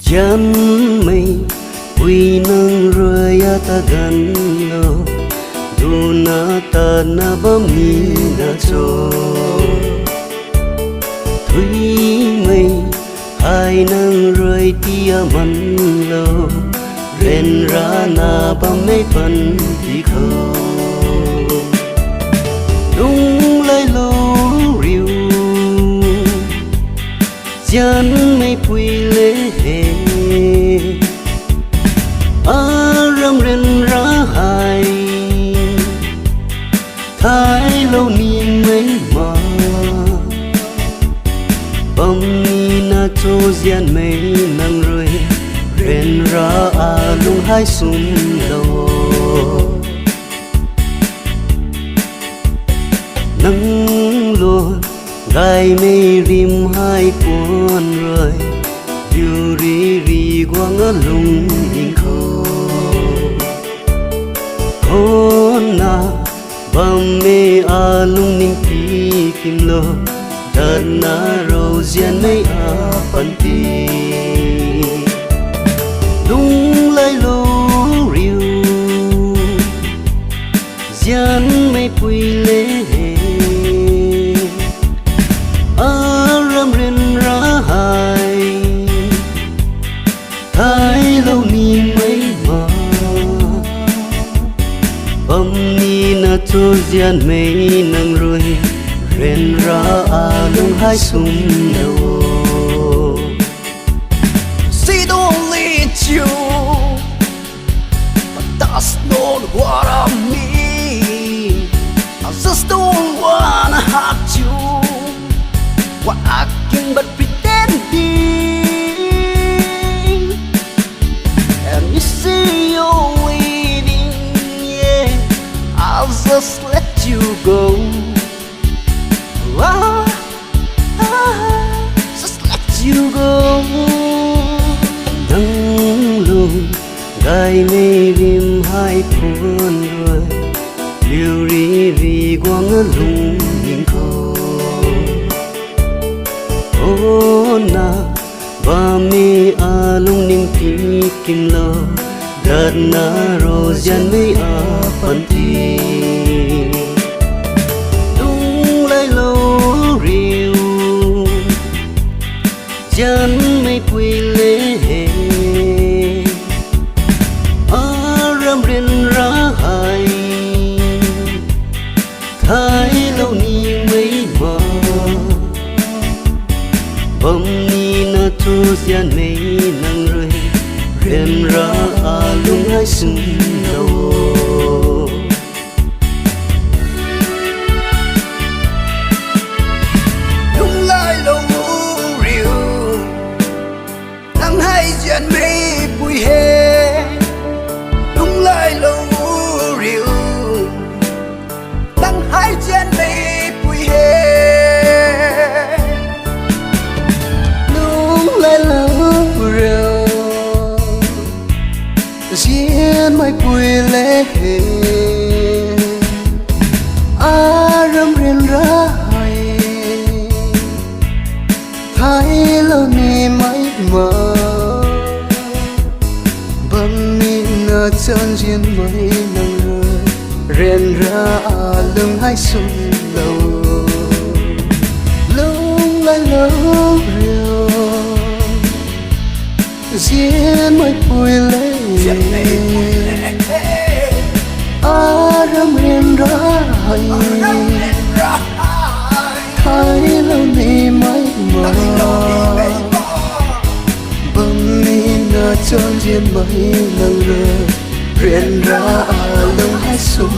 ZIANMEI quy nâng rơi ta gần lo dù na ta na bấm mi na cho thủy mây hai nâng rơi tia mặn lo ren ra na bấm mấy phần thì khâu đúng lấy lô riu ZIANMEI quy lễ râm ren ra hai thái lâu ni mấy mà bấm ni na cho ZIANMEI nang rơi ren ra lung hai sum đầu nắng luôn gai mây rim hai cuốn rồi điều ri ri quang ở lung hình khâu con na bam mê lung ninh ti kim lo đợt na râu ZIANMEI pan ti lung lai lô riu ZIANMEI quy lễ râm ren ra hai thái lâu ni mấy mà bấm ni na cho ZIANMEI nang rồi ren ra lung hai sum đầu See don't lead you, but that's not what I mean. I just don't wanna hurt you. What I can but pretending, and you see you're waiting, yeah, I'll just let you go. Just let you go. nắng luôn gai mây rim hai cuốn rồi liu ri ri quang ở lung hình khâu na ba mi lung ninh ti kim lo đợt na ro ZIANMEI pan ti đúng lai lô riu ZIANMEI quy lễ râm ren ra hai thái lâu ni mấy mà bấm ni na cho ZIANMEI nang rơi ren ra lung hai sum đầu Lung lai lô riu nang hai ZIANMEI bùi hè. Lung lai lô riu nang hai ZIANMEI bùi hè. lung lai lô riu ZIANMEI quy lễ râm ren ra hai thái lâu ni mấy mà bấm ni na chân ZIANMEI nang rơi ren ra lưng hai sum đầu lung lai lô riu ZIANMEI quy lễ râm ren ra hai thái lâu ni mấy mà bấm ni na chân ZIANMEI nang rơi ren ra lưng hai sum